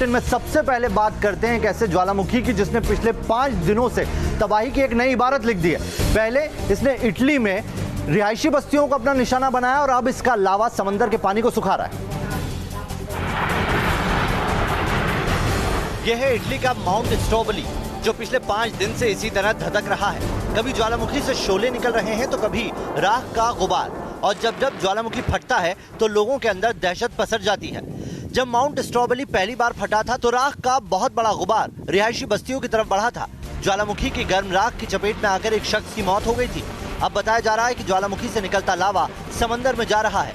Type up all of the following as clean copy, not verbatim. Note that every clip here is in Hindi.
बुलेटिन में सबसे पहले बात करते हैं कैसे ज्वालामुखी की, जिसने पिछले 5 दिनों से तबाही की एक नई इबारत लिख दी है। पहले इसने इटली में रिहायशी बस्तियों को अपना निशाना बनाया और अब इसका लावा समंदर के पानी को सुखा रहा है। यह है इटली का माउंट स्ट्रॉबेरी, जो पिछले 5 दिन से इसी तरह धधक रहा है। कभी ज्वालामुखी से शोले निकल रहे हैं तो कभी राख का गुबार, और जब जब ज्वालामुखी फटता है तो लोगों के अंदर दहशत पसर जाती है। जब माउंट स्ट्रॉबेरी पहली बार फटा था तो राख का बहुत बड़ा गुबार रिहायशी बस्तियों की तरफ बढ़ा था। ज्वालामुखी की गर्म राख की चपेट में आकर एक शख्स की मौत हो गई थी। अब बताया जा रहा है कि ज्वालामुखी से निकलता लावा समंदर में जा रहा है।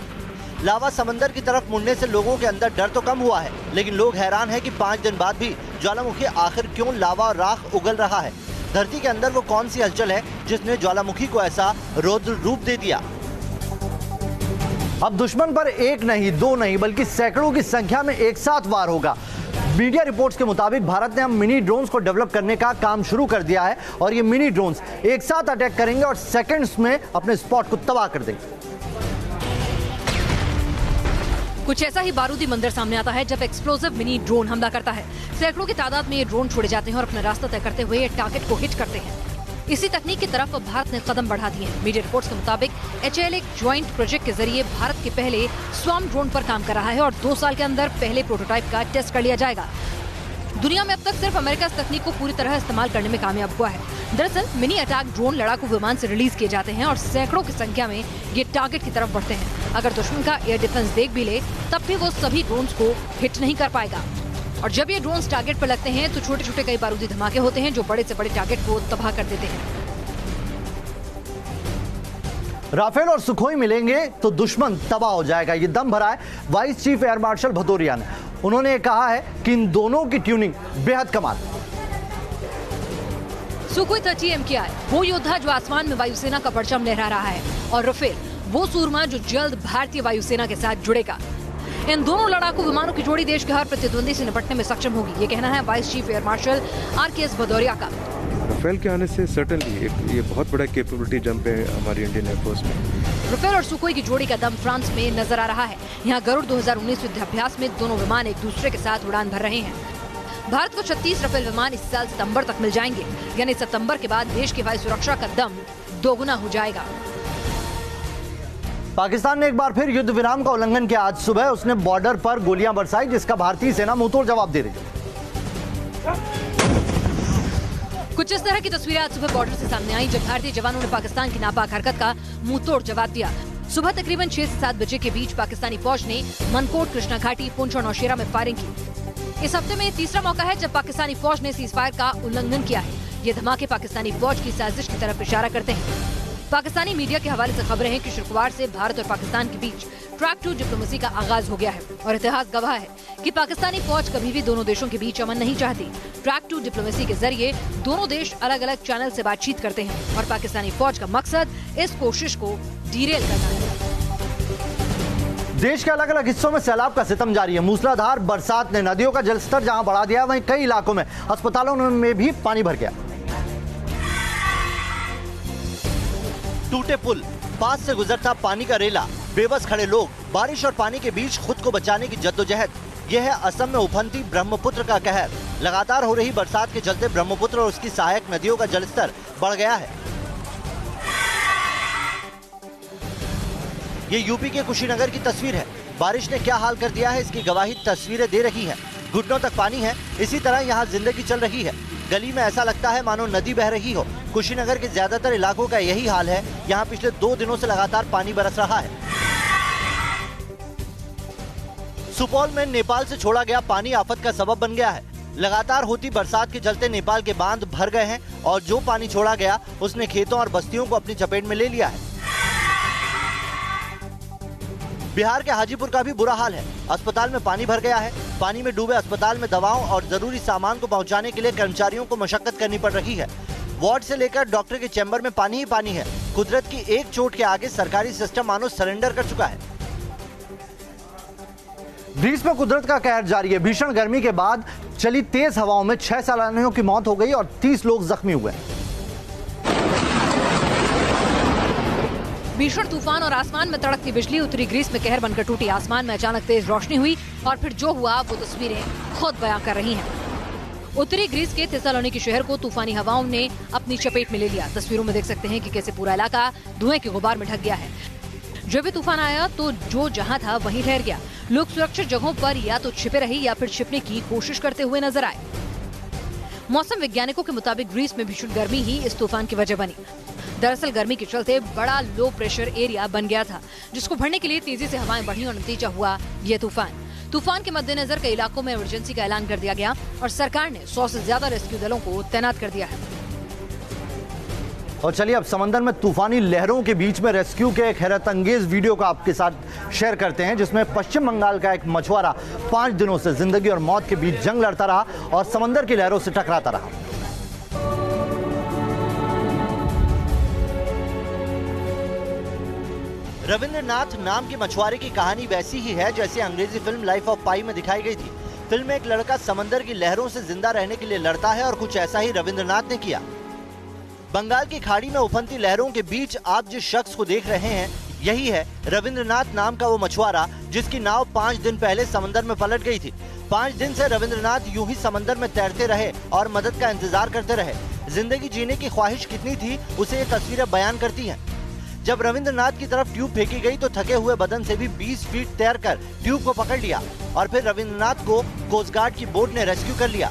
लावा समंदर की तरफ मुड़ने से लोगों के अंदर डर तो कम हुआ है, लेकिन लोग हैरान हैं कि 5 दिन बाद भी ज्वालामुखी आखिर क्यों लावा और राख उगल रहा है। धरती के अंदर वो कौन सी हलचल है जिसने ज्वालामुखी को ऐसा रौद्र रूप दे दिया। अब दुश्मन पर 1 नहीं 2 नहीं बल्कि सैकड़ों की संख्या में एक साथ वार होगा। मीडिया रिपोर्ट्स के मुताबिक भारत ने अब मिनी ड्रोन्स को डेवलप करने का काम शुरू कर दिया है और ये मिनी ड्रोन्स एक साथ अटैक करेंगे और सेकंड्स में अपने स्पॉट को तबाह कर देंगे। कुछ ऐसा ही बारूदी मंजर सामने आता है जब एक्सप्लोसिव मिनी ड्रोन हमला करता है। सैकड़ों की तादाद में ये ड्रोन छोड़े जाते हैं और अपना रास्ता तय करते हुए ये टारगेट को हिट करते हैं। इसी तकनीक की तरफ भारत ने कदम बढ़ा दिए हैं। मीडिया रिपोर्ट्स के मुताबिक HAL एक ज्वाइंट प्रोजेक्ट के जरिए भारत के पहले स्वार्म ड्रोन पर काम कर रहा है और 2 साल के अंदर पहले प्रोटोटाइप का टेस्ट कर लिया जाएगा। दुनिया में अब तक सिर्फ अमेरिका इस तकनीक को पूरी तरह इस्तेमाल करने में कामयाब हुआ है। दरअसल मिनी अटैक ड्रोन लड़ाकू विमान से रिलीज किए जाते हैं और सैकड़ों की संख्या में ये टारगेट की तरफ बढ़ते हैं। अगर दुश्मन का एयर डिफेंस देख भी ले तब भी वो सभी ड्रोन्स को हिट नहीं कर पाएगा। और जब ये ड्रोन्स टारगेट पर लगते हैं तो छोटे छोटे कई बारूदी धमाके होते हैं जो बड़े से बड़े टारगेट को तबाह कर देते हैं। राफेल और सुखोई मिलेंगे तो दुश्मन तबाह हो जाएगा, ये दम भरा है vice chief air marshal Bhadauria ने। उन्होंने कहा है कि इन दोनों की ट्यूनिंग बेहद कमाल। सुखोई 30 MKI वो योद्धा जो आसमान में वायुसेना का परचम लहरा रहा है और राफेल वो सूरमा जो जल्द भारतीय वायुसेना के साथ जुड़ेगा। इन दोनों लड़ाकू विमानों की जोड़ी देश के हर प्रतिद्वंदी से निपटने में सक्षम होगी, ये कहना है vice chief air marshal RKS Bhadauria का। राफेल के आने से सर्टेनली ये बहुत बड़ा कैपेबिलिटी जंप है हमारी इंडियन एयरफोर्स में। राफेल और सुखोई की जोड़ी का दम फ्रांस में नजर आ रहा है। यहाँ गरुड़ 2019 युद्धाभ्यास में दोनों विमान एक दूसरे के साथ उड़ान भर रहे हैं। भारत को 36 राफेल विमान इस साल सितंबर तक मिल जाएंगे, यानी सितंबर के बाद देश की वायु सुरक्षा का दम दोगुना हो जाएगा। पाकिस्तान ने एक बार फिर युद्ध विराम का उल्लंघन किया। आज सुबह उसने बॉर्डर पर गोलियां बरसाई, जिसका भारतीय सेना मुंहतोड़ जवाब दे रही है। कुछ इस तरह की तस्वीरें आज सुबह बॉर्डर से सामने आई जब भारतीय जवानों ने पाकिस्तान की नापाक हरकत का मुंहतोड़ जवाब दिया। सुबह तकरीबन 6 से 7 बजे के बीच पाकिस्तानी फौज ने मनकोट, कृष्णा घाटी, पुंछ और नौशेरा में फायरिंग की। इस हफ्ते में तीसरा मौका है जब पाकिस्तानी फौज ने सीज फायर का उल्लंघन किया है। ये धमाके पाकिस्तानी फौज की साजिश की तरफ इशारा करते हैं। पाकिस्तानी मीडिया के हवाले से खबरें हैं कि शुक्रवार से भारत और पाकिस्तान के बीच ट्रैक टू डिप्लोमेसी का आगाज हो गया है और इतिहास गवाह है कि पाकिस्तानी फौज कभी भी दोनों देशों के बीच अमन नहीं चाहती। ट्रैक टू डिप्लोमेसी के जरिए दोनों देश अलग अलग चैनल से बातचीत करते हैं और पाकिस्तानी फौज का मकसद इस कोशिश को डीरेल करना है। देश के अलग अलग हिस्सों में सैलाब का सितम जारी है। मूसलाधार बरसात ने नदियों का जलस्तर जहां बढ़ा दिया, वहीं कई इलाकों में अस्पतालों में भी पानी भर गया। टूटे पुल, पास से गुजरता पानी का रेला, बेबस खड़े लोग, बारिश और पानी के बीच खुद को बचाने की जद्दोजहद। यह है असम में उफनती ब्रह्मपुत्र का कहर। लगातार हो रही बरसात के चलते ब्रह्मपुत्र और उसकी सहायक नदियों का जलस्तर बढ़ गया है। ये यूपी के कुशीनगर की तस्वीर है। बारिश ने क्या हाल कर दिया है इसकी गवाही तस्वीरें दे रही है। घुटनों तक पानी है। इसी तरह यहाँ जिंदगी चल रही है। गली में ऐसा लगता है मानो नदी बह रही हो। कुशीनगर के ज्यादातर इलाकों का यही हाल है। यहाँ पिछले 2 दिनों से लगातार पानी बरस रहा है। सुपौल में नेपाल से छोड़ा गया पानी आफत का सबब बन गया है। लगातार होती बरसात के चलते नेपाल के बांध भर गए हैं और जो पानी छोड़ा गया उसने खेतों और बस्तियों को अपनी चपेट में ले लिया है। बिहार के हाजीपुर का भी बुरा हाल है। अस्पताल में पानी भर गया है। पानी में डूबे अस्पताल में दवाओं और जरूरी सामान को पहुंचाने के लिए कर्मचारियों को मशक्कत करनी पड़ रही है। वार्ड से लेकर डॉक्टर के चैम्बर में पानी ही पानी है। कुदरत की एक चोट के आगे सरकारी सिस्टम मानो सरेंडर कर चुका है। ग्रीस में कुदरत का कहर जारी है। भीषण गर्मी के बाद चली तेज हवाओं में 6 सैलानियों की मौत हो गई और 30 लोग जख्मी हुए। भीषण तूफान और आसमान में तड़कती बिजली। उत्तरी ग्रीस में कहर बनकर टूटी आसमान में अचानक तेज रोशनी हुई और फिर जो हुआ वो तस्वीरें खुद बयां कर रही हैं। उत्तरी ग्रीस के थिस्सलुनीकि शहर को तूफानी हवाओं ने अपनी चपेट में ले लिया। तस्वीरों में देख सकते हैं कि कैसे पूरा इलाका धुएं के गुबार में ढक गया है। जब भी तूफान आया तो जो जहां था वहीं ठहर गया। लोग सुरक्षित जगहों पर या तो छिपे रहे या फिर छिपने की कोशिश करते हुए नजर आए। मौसम वैज्ञानिकों के मुताबिक ग्रीस में भीषण गर्मी ही इस तूफान की वजह बनी। दरअसल गर्मी के चलते बड़ा लो प्रेशर एरिया बन गया था, जिसको भरने के लिए तेजी से हवाएं बढ़ी और नतीजा हुआ ये तूफान के मद्देनजर कई इलाकों में इमरजेंसी का ऐलान कर दिया गया और सरकार ने 100 से ज्यादा रेस्क्यू दलों को तैनात कर दिया है। और चलिए अब समंदर में तूफानी लहरों के बीच में रेस्क्यू के एक हैरत अंगेज वीडियो को आपके साथ शेयर करते हैं, जिसमें पश्चिम बंगाल का एक मछुआरा 5 दिनों से जिंदगी और मौत के बीच जंग लड़ता रहा और समंदर की लहरों से टकराता रहा। रविंद्रनाथ नाम के मछुआरे की कहानी वैसी ही है जैसे अंग्रेजी फिल्म लाइफ ऑफ पाई में दिखाई गई थी। फिल्म में एक लड़का समंदर की लहरों से जिंदा रहने के लिए लड़ता है और कुछ ऐसा ही रविंद्रनाथ ने किया। बंगाल की खाड़ी में उफनती लहरों के बीच आप जिस शख्स को देख रहे हैं, यही है रविंद्रनाथ नाम का वो मछुआरा जिसकी नाव 5 दिन पहले समंदर में पलट गई थी। 5 दिन से रविंद्रनाथ यूं ही समंदर में तैरते रहे और मदद का इंतजार करते रहे। जिंदगी जीने की ख्वाहिश कितनी थी उसे ये तस्वीरें बयान करती हैं। जब रविंद्रनाथ की तरफ ट्यूब फेंकी गई तो थके हुए बदन से भी 20 फीट तैरकर ट्यूब को पकड़ लिया और फिर रविंद्रनाथ को कोस्ट गार्ड की बोट ने रेस्क्यू कर लिया।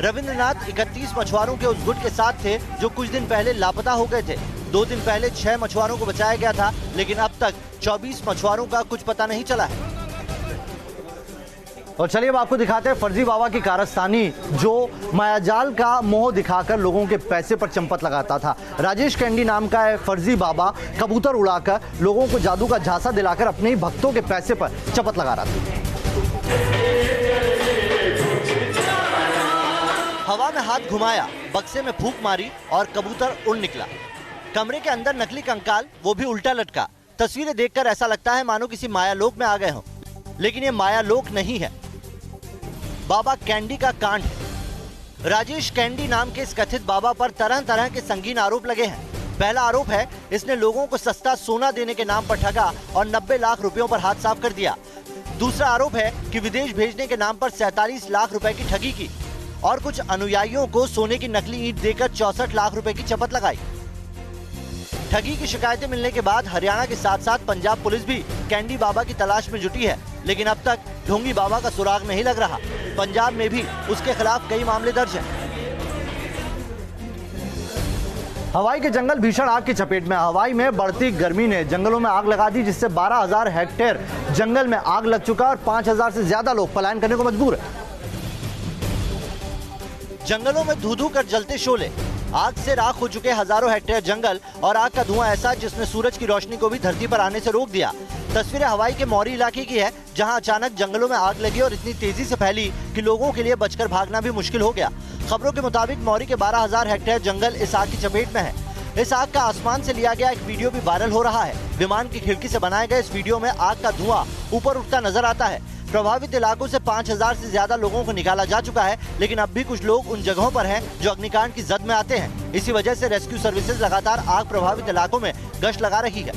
रविंद्रनाथ 31 मछुआरों के उस गुट के साथ थे जो कुछ दिन पहले लापता हो गए थे। 2 दिन पहले 6 मछुआरों को बचाया गया था, लेकिन अब तक 24 मछुआरों का कुछ पता नहीं चला है। और चलिए अब आपको दिखाते हैं फर्जी बाबा की कारस्तानी, जो मायाजाल का मोह दिखाकर लोगों के पैसे पर चंपत लगाता था। राजेश कैंडी नाम का है फर्जी बाबा, कबूतर उड़ाकर लोगों को जादू का झांसा दिलाकर अपने ही भक्तों के पैसे पर चंपत लगा रहा था। हवा में हाथ घुमाया, बक्से में फूंक मारी और कबूतर उड़ निकला। कमरे के अंदर नकली कंकाल, वो भी उल्टा लटका। तस्वीरें देखकर ऐसा लगता है मानो किसी मायालोक में आ गए हों, लेकिन ये मायालोक नहीं है, बाबा कैंडी का कांड है। राजेश कैंडी नाम के इस कथित बाबा पर तरह तरह के संगीन आरोप लगे हैं। पहला आरोप है इसने लोगों को सस्ता सोना देने के नाम पर ठगा और 90 लाख रुपयों पर हाथ साफ कर दिया। दूसरा आरोप है कि विदेश भेजने के नाम पर 47 लाख रुपए की ठगी की और कुछ अनुयायियों को सोने की नकली ईंट देकर 64 लाख रुपए की चपत लगाई। ठगी की शिकायतें मिलने के बाद हरियाणा के साथ साथ पंजाब पुलिस भी कैंडी बाबा की तलाश में जुटी है, लेकिन अब तक ढोंगी बाबा का सुराग नहीं लग रहा। पंजाब में भी उसके खिलाफ कई मामले दर्ज हैं। हवाई के जंगल भीषण आग की चपेट में। हवाई में बढ़ती गर्मी ने जंगलों में आग लगा दी, जिससे 12,000 हेक्टेयर जंगल में आग लग चुका और 5,000 से ज्यादा लोग पलायन करने को मजबूर है। जंगलों में धू-धू कर जलते शोले, आग से राख हो चुके हजारों हेक्टेयर जंगल और आग का धुआं ऐसा जिसने सूरज की रोशनी को भी धरती पर आने से रोक दिया। तस्वीरें हवाई के मौरी इलाके की है, जहां अचानक जंगलों में आग लगी और इतनी तेजी से फैली कि लोगों के लिए बचकर भागना भी मुश्किल हो गया। खबरों के मुताबिक मौरी के 12,000 हेक्टेयर जंगल इस आग की चपेट में है। इस आग का आसमान से लिया गया एक वीडियो भी वायरल हो रहा है। विमान की खिड़की से बनाए गए इस वीडियो में आग का धुआं ऊपर उठता नजर आता है। प्रभावित इलाकों से 5,000 से ज्यादा लोगों को निकाला जा चुका है, लेकिन अब भी कुछ लोग उन जगहों पर हैं जो अग्निकांड की जद में आते हैं। इसी वजह से रेस्क्यू सर्विसेज लगातार आग प्रभावित इलाकों में गश्त लगा रही है।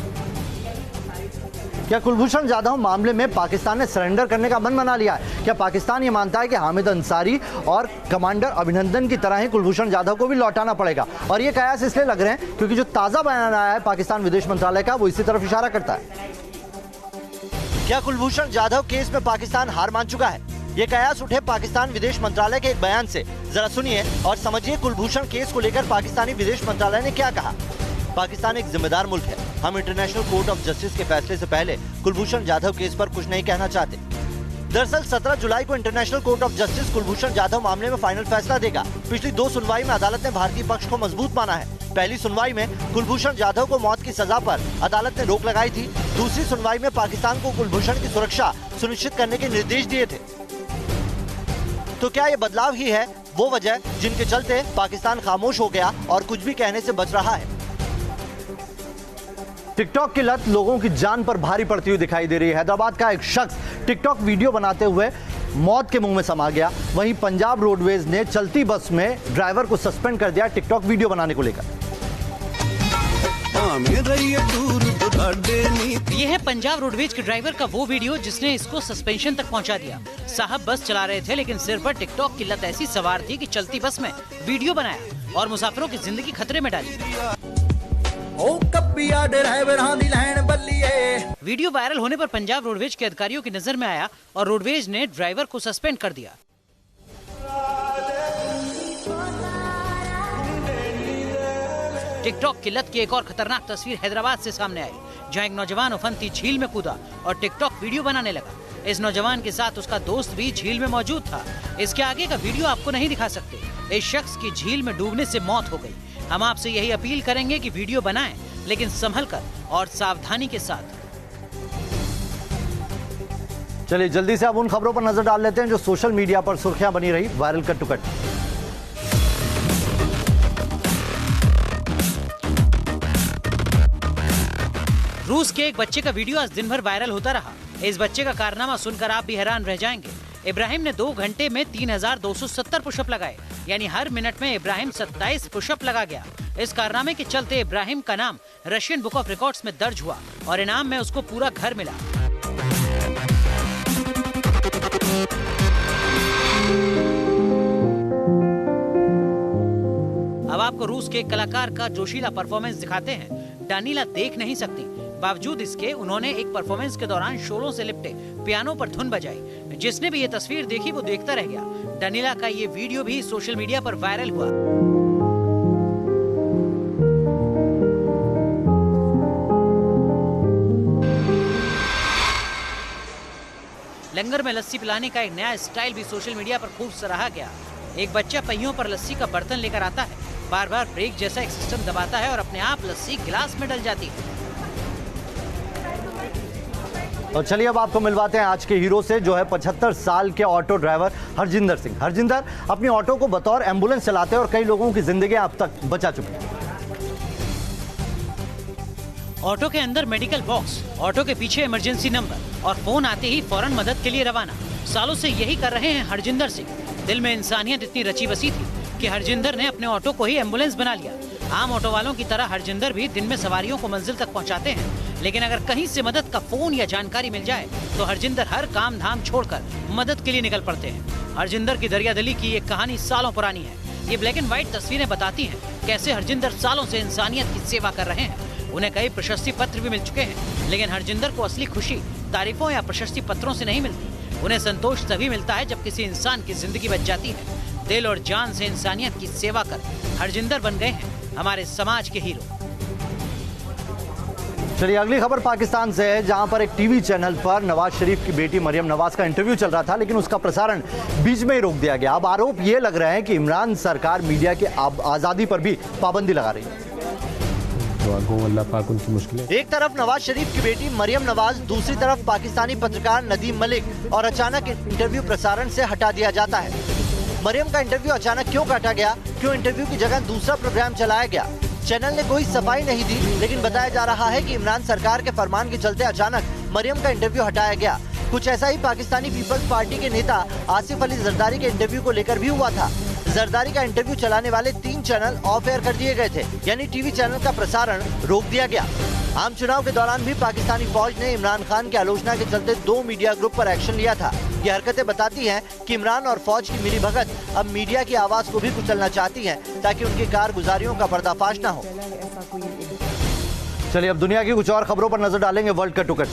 क्या कुलभूषण जाधव मामले में पाकिस्तान ने सरेंडर करने का मन बना लिया है? क्या पाकिस्तान ये मानता है कि हामिद अंसारी और कमांडर अभिनंदन की तरह ही कुलभूषण जाधव को भी लौटाना पड़ेगा? और ये कयास इसलिए लग रहे हैं क्योंकि जो ताजा बयान आया है पाकिस्तान विदेश मंत्रालय का, वो इसी तरफ इशारा करता है। क्या कुलभूषण जाधव केस में पाकिस्तान हार मान चुका है? ये कयास उठे पाकिस्तान विदेश मंत्रालय के एक बयान से। जरा सुनिए और समझिए कुलभूषण केस को लेकर पाकिस्तानी विदेश मंत्रालय ने क्या कहा। पाकिस्तान एक जिम्मेदार मुल्क है। हम इंटरनेशनल कोर्ट ऑफ जस्टिस के फैसले से पहले कुलभूषण जाधव केस पर कुछ नहीं कहना चाहते। दरअसल 17 जुलाई को international court of justice Kulbhushan Jadhav मामले में फाइनल फैसला देगा। पिछली 2 सुनवाई में अदालत ने भारतीय पक्ष को मजबूत माना है। पहली सुनवाई में कुलभूषण जाधव को मौत की सजा पर अदालत ने रोक लगाई थी। दूसरी सुनवाई में पाकिस्तान को कुलभूषण की सुरक्षा सुनिश्चित करने के निर्देश दिए थे। तो क्या ये बदलाव ही है वो वजह जिनके चलते पाकिस्तान खामोश हो गया और कुछ भी कहने से बच रहा है? टिकटॉक की लत लोगों की जान पर भारी पड़ती हुई दिखाई दे रही है। हैदराबाद का एक शख्स टिकटॉक वीडियो बनाते हुए मौत के मुंह में समा गया। वहीं पंजाब रोडवेज ने चलती बस में ड्राइवर को सस्पेंड कर दिया टिकटॉक वीडियो बनाने को लेकर। ये है पंजाब रोडवेज के ड्राइवर का वो वीडियो जिसने इसको सस्पेंशन तक पहुंचा दिया। साहब बस चला रहे थे लेकिन सिर पर टिकटॉक की लत ऐसी सवार थी कि चलती बस में वीडियो बनाया और मुसाफिरों की जिंदगी खतरे में डाली। वीडियो वायरल होने पर पंजाब रोडवेज के अधिकारियों की नजर में आया और रोडवेज ने ड्राइवर को सस्पेंड कर दिया। टिकटॉक की लत की एक और खतरनाक तस्वीर हैदराबाद से सामने आई, जहां एक नौजवान उफनती झील में कूदा और टिकटॉक वीडियो बनाने लगा। इस नौजवान के साथ उसका दोस्त भी झील में मौजूद था। इसके आगे का वीडियो आपको नहीं दिखा सकते। इस शख्स की झील में डूबने से मौत हो गई। हम आपसे यही अपील करेंगे कि वीडियो बनाएं, लेकिन संभल कर और सावधानी के साथ। चलिए जल्दी से अब उन खबरों पर नजर डाल लेते हैं जो सोशल मीडिया पर सुर्खियां बनी रही, वायरल कट टू कट। रूस के एक बच्चे का वीडियो आज दिन भर वायरल होता रहा। इस बच्चे का कारनामा सुनकर आप भी हैरान रह जाएंगे। इब्राहिम ने 2 घंटे में 3270 पुशअप लगाए, यानी हर मिनट में इब्राहिम 27 पुशअप लगा गया। इस कारनामे के चलते इब्राहिम का नाम रशियन बुक ऑफ रिकॉर्ड्स में दर्ज हुआ और इनाम में उसको पूरा घर मिला। अब आपको रूस के एक कलाकार का जोशीला परफॉर्मेंस दिखाते हैं। डानीला देख नहीं सकती, बावजूद इसके उन्होंने एक परफॉर्मेंस के दौरान शोरों से लिपटे पियानो पर धुन बजाई। जिसने भी ये तस्वीर देखी वो देखता रह गया। डानीला का ये वीडियो भी सोशल मीडिया पर वायरल हुआ। लंगर में लस्सी पिलाने का एक नया स्टाइल भी सोशल मीडिया पर खूब सराहा गया। एक बच्चा पहियों पर लस्सी का बर्तन लेकर आता है, बार बार ब्रेक जैसा एक सिस्टम दबाता है और अपने आप लस्सी गिलास में डल जाती है। और चलिए अब आपको मिलवाते हैं आज के हीरो से, जो है 75 साल के ऑटो ड्राइवर हरजिंदर सिंह। हरजिंदर अपनी ऑटो को बतौर एम्बुलेंस चलाते हैं और कई लोगों की जिंदगी अब तक बचा चुके हैं। ऑटो के अंदर मेडिकल बॉक्स, ऑटो के पीछे इमरजेंसी नंबर और फोन आते ही फौरन मदद के लिए रवाना। सालों से यही कर रहे हैं हरजिंदर सिंह। दिल में इंसानियत इतनी रची बसी थी कि हरजिंदर ने अपने ऑटो को ही एम्बुलेंस बना लिया। आम ऑटो वालों की तरह हरजिंदर भी दिन में सवारियों को मंजिल तक पहुंचाते हैं, लेकिन अगर कहीं से मदद का फोन या जानकारी मिल जाए तो हरजिंदर हर काम धाम छोड़कर मदद के लिए निकल पड़ते हैं। हरजिंदर की दरियादिली की एक कहानी सालों पुरानी है। ये ब्लैक एंड व्हाइट तस्वीरें बताती हैं कैसे हरजिंदर सालों से इंसानियत की सेवा कर रहे हैं। उन्हें कई प्रशस्ति पत्र भी मिल चुके हैं, लेकिन हरजिंदर को असली खुशी तारीफों या प्रशस्ति पत्रों से नहीं मिलती। उन्हें संतोष तभी मिलता है जब किसी इंसान की जिंदगी बच जाती है। दिल और जान से इंसानियत की सेवा कर हरजिंदर बन गए हैं हमारे समाज के हीरो। चलिए अगली खबर पाकिस्तान से है, जहां पर एक टीवी चैनल पर नवाज शरीफ की बेटी मरियम नवाज का इंटरव्यू चल रहा था, लेकिन उसका प्रसारण बीच में ही रोक दिया गया। अब आरोप ये लग रहे हैं कि इमरान सरकार मीडिया की आजादी पर भी पाबंदी लगा रही है। एक तरफ नवाज शरीफ की बेटी मरियम नवाज, दूसरी तरफ पाकिस्तानी पत्रकार नदीम मलिक, और अचानक इंटरव्यू प्रसारण से हटा दिया जाता है। मरियम का इंटरव्यू अचानक क्यों काटा गया, क्यों इंटरव्यू की जगह दूसरा प्रोग्राम चलाया गया, चैनल ने कोई सफाई नहीं दी, लेकिन बताया जा रहा है कि इमरान सरकार के फरमान के चलते अचानक मरियम का इंटरव्यू हटाया गया। कुछ ऐसा ही पाकिस्तानी पीपल्स पार्टी के नेता आसिफ अली जरदारी के इंटरव्यू को लेकर भी हुआ था। जरदारी का इंटरव्यू चलाने वाले 3 चैनल ऑफ एयर कर दिए गए थे, यानी टीवी चैनल का प्रसारण रोक दिया गया। आम चुनाव के दौरान भी पाकिस्तानी फौज ने इमरान खान की आलोचना के चलते 2 मीडिया ग्रुप पर एक्शन लिया था। ये हरकतें बताती हैं कि इमरान और फौज की मिलीभगत अब मीडिया की आवाज को भी कुचलना चाहती है, ताकि उनकी कारगुजारियों का पर्दाफाश न हो। चलिए अब दुनिया की कुछ और खबरों पर नजर डालेंगे वर्ल्ड कट टू कट।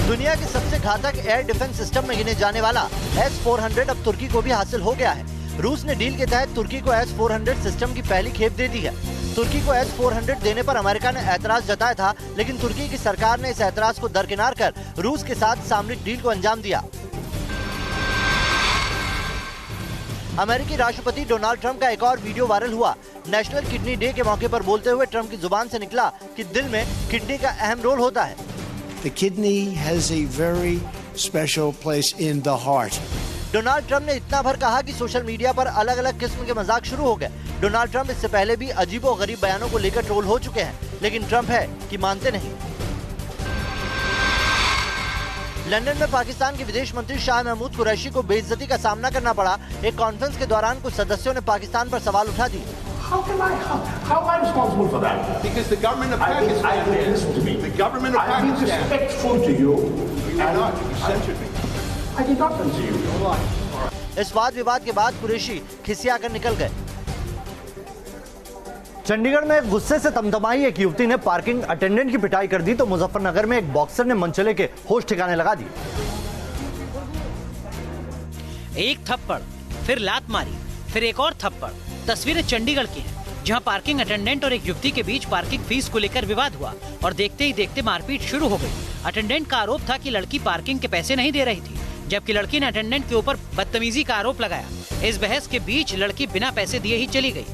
दुनिया के सबसे घातक एयर डिफेंस सिस्टम में गिने जाने वाला S-400 अब तुर्की को भी हासिल हो गया है। रूस ने डील के तहत तुर्की को S-400 सिस्टम की पहली खेप दे दी है। तुर्की को S-400 देने पर अमेरिका ने ऐतराज जताया था, लेकिन तुर्की की सरकार ने इस ऐतराज को दरकिनार कर रूस के साथ सामरिक डील को अंजाम दिया। अमेरिकी राष्ट्रपति डोनाल्ड ट्रंप का एक और वीडियो वायरल हुआ। नेशनल किडनी डे के मौके पर बोलते हुए ट्रंप की जुबान से निकला कि दिल में किडनी का अहम रोल होता है। The kidney has a very special place in the heart. Donald Trump ने इतना भर कहा कि सोशल मीडिया पर अलग अलग किस्म के मजाक शुरू हो गए। डोनाल्ड ट्रंप इससे पहले भी अजीबोगरीब बयानों को लेकर ट्रोल हो चुके हैं, लेकिन ट्रंप है कि मानते नहीं। लंदन में पाकिस्तान के विदेश मंत्री शाह महमूद कुरैशी को बेइज्जती का सामना करना पड़ा। एक कॉन्फ्रेंस के दौरान कुछ सदस्यों ने पाकिस्तान पर सवाल उठा दिए। How am I responsible for that? Because the government of Listen to me. The government of I have been Pakistan. respectful to you. You're not. You censored me. I did not censor you. इस वाद विवाद के बाद कुरैशी खिसिया कर निकल गए। चंडीगढ़ में गुस्से से तमतमाई एक युवती ने पार्किंग अटेंडेंट की पिटाई कर दी तो मुजफ्फरनगर में एक बॉक्सर ने मनचले के होश ठिकाने लगा दिए। एक थप्पड़, फिर लात मारी, फिर एक और थप्पड़। तस्वीरें चंडीगढ़ की हैं, जहां पार्किंग अटेंडेंट और एक युवती के बीच पार्किंग फीस को लेकर विवाद हुआ और देखते ही देखते मारपीट शुरू हो गई। अटेंडेंट का आरोप था कि लड़की पार्किंग के पैसे नहीं दे रही थी, जबकि लड़की ने अटेंडेंट के ऊपर बदतमीजी का आरोप लगाया। इस बहस के बीच लड़की बिना पैसे दिए ही चली गई।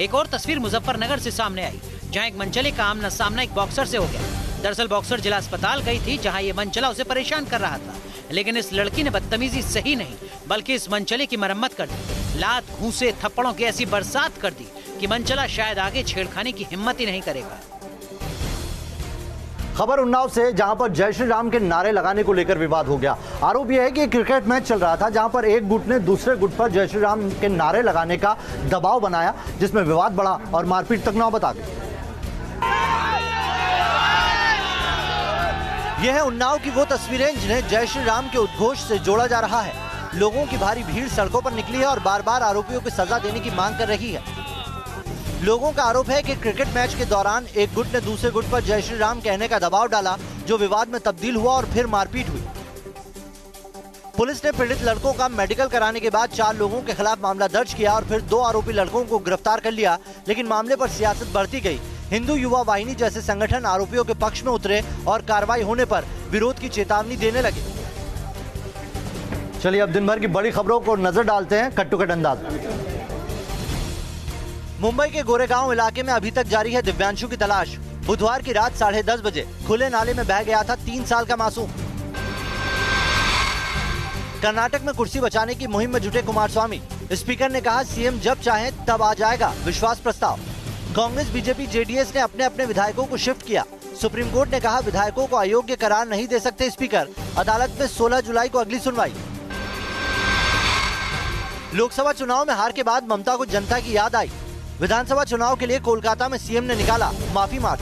एक और तस्वीर मुजफ्फरनगर से सामने आई, जहां एक मनचले का आमना सामना एक बॉक्सर से हो गया। दरअसल बॉक्सर जिला अस्पताल गई थी, जहां ये मनचला उसे परेशान कर रहा था, लेकिन इस लड़की ने बदतमीजी सही नहीं बल्कि इस मनचले की मरम्मत कर दी। लात, घूंसे, थप्पड़ों की ऐसी बरसात कर दी कि मनचला शायद आगे छेड़खानी की हिम्मत ही नहीं करेगा। खबर उन्नाव से, जहां पर जय श्री राम के नारे लगाने को लेकर विवाद हो गया। आरोप यह है कि क्रिकेट मैच चल रहा था, जहां पर एक गुट ने दूसरे गुट पर जय श्री राम के नारे लगाने का दबाव बनाया, जिसमें विवाद बढ़ा और मारपीट तक नौबत आ गई। यह है उन्नाव की वो तस्वीरें जिन्हें जय श्री राम के उद्घोष से जोड़ा जा रहा है। लोगों की भारी भीड़ सड़कों पर निकली है और बार बार आरोपियों को सजा देने की मांग कर रही है। लोगों का आरोप है कि क्रिकेट मैच के दौरान एक गुट ने दूसरे गुट पर जय श्री राम कहने का दबाव डाला, जो विवाद में तब्दील हुआ और फिर मारपीट हुई। पुलिस ने पीड़ित लड़कों का मेडिकल कराने के बाद 4 लोगों के खिलाफ मामला दर्ज किया और फिर 2 आरोपी लड़कों को गिरफ्तार कर लिया, लेकिन मामले पर सियासत बढ़ती गई। हिंदू युवा वाहिनी जैसे संगठन आरोपियों के पक्ष में उतरे और कार्रवाई होने पर विरोध की चेतावनी देने लगे। चलिए अब दिन भर की बड़ी खबरों को नजर डालते हैं कट टू कट अंदाज में। मुंबई के गोरेगांव इलाके में अभी तक जारी है दिव्यांशु की तलाश। बुधवार की रात 10:30 बजे खुले नाले में बह गया था 3 साल का मासूम। कर्नाटक में कुर्सी बचाने की मुहिम में जुटे कुमारस्वामी। स्पीकर ने कहा सीएम जब चाहे तब आ जाएगा विश्वास प्रस्ताव। कांग्रेस, बीजेपी, जेडीएस ने अपने अपने विधायकों को शिफ्ट किया। सुप्रीम कोर्ट ने कहा विधायकों को अयोग्य करार नहीं दे सकते स्पीकर। अदालत में 16 जुलाई को अगली सुनवाई। लोकसभा चुनाव में हार के बाद ममता को जनता की याद आई। विधानसभा चुनाव के लिए कोलकाता में सीएम ने निकाला माफी मार्च।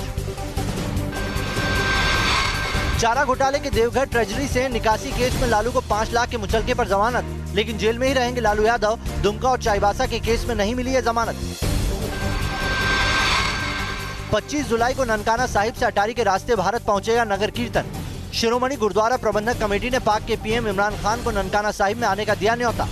चारा घोटाले के देवघर ट्रेजरी से निकासी केस में लालू को 5 लाख के मुचलके पर जमानत, लेकिन जेल में ही रहेंगे लालू यादव। दुमका और चाईबासा के केस में नहीं मिली है जमानत। 25 जुलाई को ननकाना साहिब से अटारी के रास्ते भारत पहुंचेगा नगर कीर्तन। शिरोमणि गुरुद्वारा प्रबंधक कमेटी ने पाक के पीएम इमरान खान को ननकाना साहिब में आने का दिया न्योता।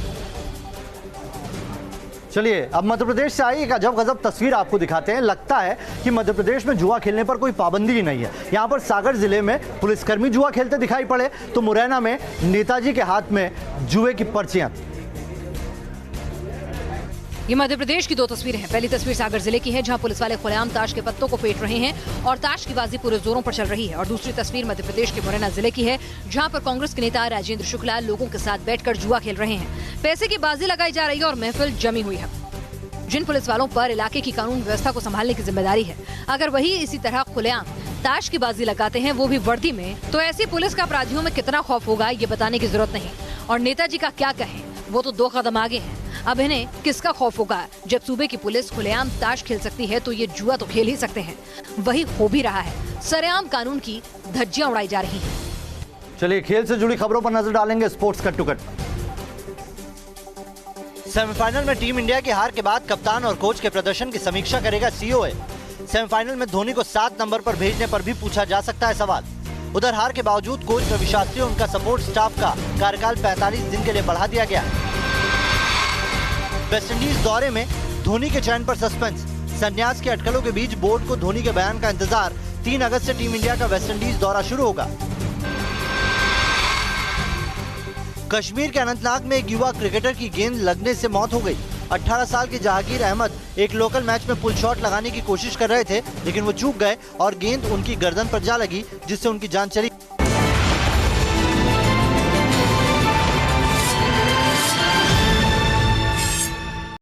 चलिए अब मध्य प्रदेश से आई एक अजब गजब तस्वीर आपको दिखाते हैं। लगता है कि मध्य प्रदेश में जुआ खेलने पर कोई पाबंदी ही नहीं है। यहाँ पर सागर जिले में पुलिसकर्मी जुआ खेलते दिखाई पड़े तो मुरैना में नेताजी के हाथ में जुए की पर्चियां थी। ये मध्य प्रदेश की 2 तस्वीरें हैं। पहली तस्वीर सागर जिले की है, जहां पुलिस वाले खुलेआम ताश के पत्तों को फेंट रहे हैं और ताश की बाजी पूरे जोरों पर चल रही है। और दूसरी तस्वीर मध्य प्रदेश के मुरैना जिले की है, जहां पर कांग्रेस के नेता राजेंद्र शुक्ला लोगों के साथ बैठकर जुआ खेल रहे हैं। पैसे की बाजी लगाई जा रही है और महफिल जमी हुई है। जिन पुलिस वालों पर इलाके की कानून व्यवस्था को संभालने की जिम्मेदारी है, अगर वही इसी तरह खुलेआम ताश की बाजी लगाते हैं, वो भी वर्दी में, तो ऐसी पुलिस का अपराधियों में कितना खौफ होगा ये बताने की जरूरत नहीं। और नेताजी का क्या कहें, वो तो 2 कदम आगे हैं। अब इन्हें किसका खौफ होगा? जब सूबे की पुलिस खुलेआम ताश खेल सकती है तो ये जुआ तो खेल ही सकते हैं। वही हो भी रहा है, सरेआम कानून की धज्जियां उड़ाई जा रही हैं। चलिए खेल से जुड़ी खबरों पर नजर डालेंगे sports cut to cut. Semifinal में टीम इंडिया की हार के बाद कप्तान और कोच के प्रदर्शन की समीक्षा करेगा सीओए। सेमीफाइनल में धोनी को 7 नंबर पर भेजने पर भी पूछा जा सकता है सवाल। उधर हार के बावजूद कोच रवि शास्त्री और उनका सपोर्ट स्टाफ का कार्यकाल 45 दिन के लिए बढ़ा दिया गया। वेस्टइंडीज दौरे में धोनी के चयन पर सस्पेंस। संन्यास के अटकलों के बीच बोर्ड को धोनी के बयान का इंतजार। 3 अगस्त से टीम इंडिया का वेस्टइंडीज दौरा शुरू होगा। कश्मीर के अनंतनाग में एक युवा क्रिकेटर की गेंद लगने से मौत हो गई। 18 साल के जहांगीर अहमद एक लोकल मैच में पुल शॉट लगाने की कोशिश कर रहे थे, लेकिन वो चूक गए और गेंद उनकी गर्दन पर जा लगी, जिससे उनकी जान चली।